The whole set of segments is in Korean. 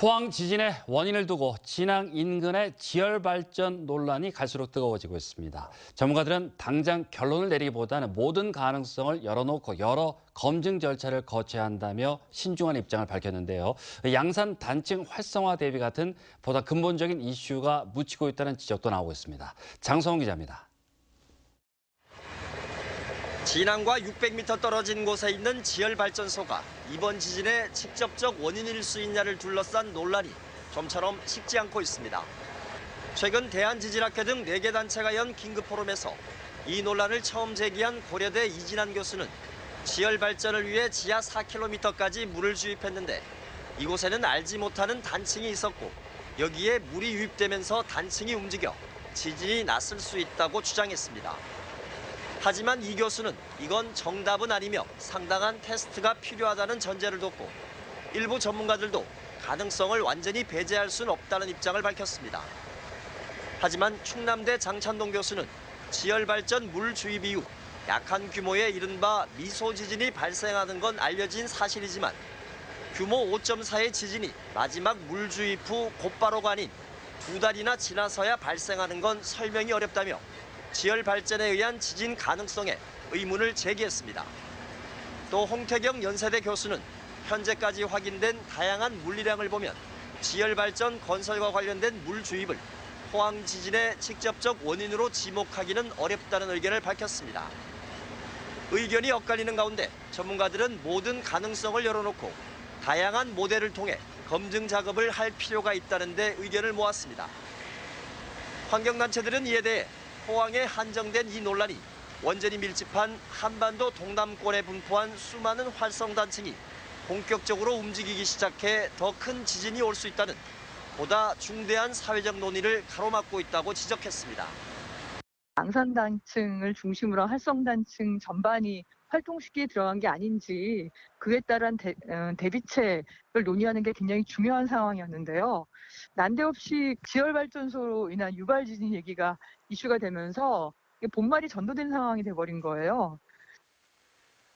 포항 지진의 원인을 두고 진앙 인근의 지열 발전 논란이 갈수록 뜨거워지고 있습니다. 전문가들은 당장 결론을 내리기보다는 모든 가능성을 열어놓고 여러 검증 절차를 거쳐야 한다며 신중한 입장을 밝혔는데요. 양산 단층 활성화 대비 같은 보다 근본적인 이슈가 묻히고 있다는 지적도 나오고 있습니다. 장성훈 기자입니다. 진앙과 600m 떨어진 곳에 있는 지열발전소가 이번 지진의 직접적 원인일 수 있냐를 둘러싼 논란이 좀처럼 식지 않고 있습니다. 최근 대한지진학회 등 4개 단체가 연 긴급포럼에서 이 논란을 처음 제기한 고려대 이진한 교수는 지열발전을 위해 지하 4km까지 물을 주입했는데 이곳에는 알지 못하는 단층이 있었고 여기에 물이 유입되면서 단층이 움직여 지진이 났을 수 있다고 주장했습니다. 하지만 이 교수는 이건 정답은 아니며 상당한 테스트가 필요하다는 전제를 뒀고 일부 전문가들도 가능성을 완전히 배제할 수는 없다는 입장을 밝혔습니다. 하지만 충남대 장찬동 교수는 지열발전 물 주입 이후 약한 규모의 이른바 미소 지진이 발생하는 건 알려진 사실이지만 규모 5.4의 지진이 마지막 물 주입 후 곧바로가 아닌 2달이나 지나서야 발생하는 건 설명이 어렵다며 지열 발전에 의한 지진 가능성에 의문을 제기했습니다. 또 홍태경 연세대 교수는 현재까지 확인된 다양한 물리량을 보면 지열 발전 건설과 관련된 물 주입을 포항 지진의 직접적 원인으로 지목하기는 어렵다는 의견을 밝혔습니다. 의견이 엇갈리는 가운데 전문가들은 모든 가능성을 열어놓고 다양한 모델을 통해 검증 작업을 할 필요가 있다는 데 의견을 모았습니다. 환경단체들은 이에 대해 포항에 한정된 이 논란이 원전이 밀집한 한반도 동남권에 분포한 수많은 활성단층이 본격적으로 움직이기 시작해 더 큰 지진이 올 수 있다는 보다 중대한 사회적 논의를 가로막고 있다고 지적했습니다. 양산단층을 중심으로 한 활성단층 전반이 활동시기에 들어간 게 아닌지 그에 따른 대비책을 논의하는 게 굉장히 중요한 상황이었는데요. 난데없이 지열발전소로 인한 유발지진 얘기가 이슈가 되면서 본말이 전도된 상황이 돼버린 거예요.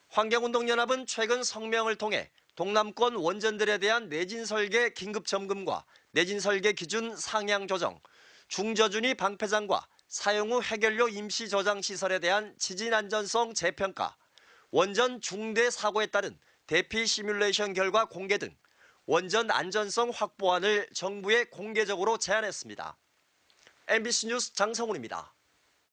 환경운동연합은 최근 성명을 통해 동남권 원전들에 대한 내진 설계 긴급 점검과 내진 설계 기준 상향 조정, 중저준위 방패장과 사용 후 해결료 임시 저장 시설에 대한 지진 안전성 재평가, 원전 중대 사고에 따른 대피 시뮬레이션 결과 공개 등 원전 안전성 확보안을 정부에 공개적으로 제안했습니다. MBC 뉴스 장성훈입니다.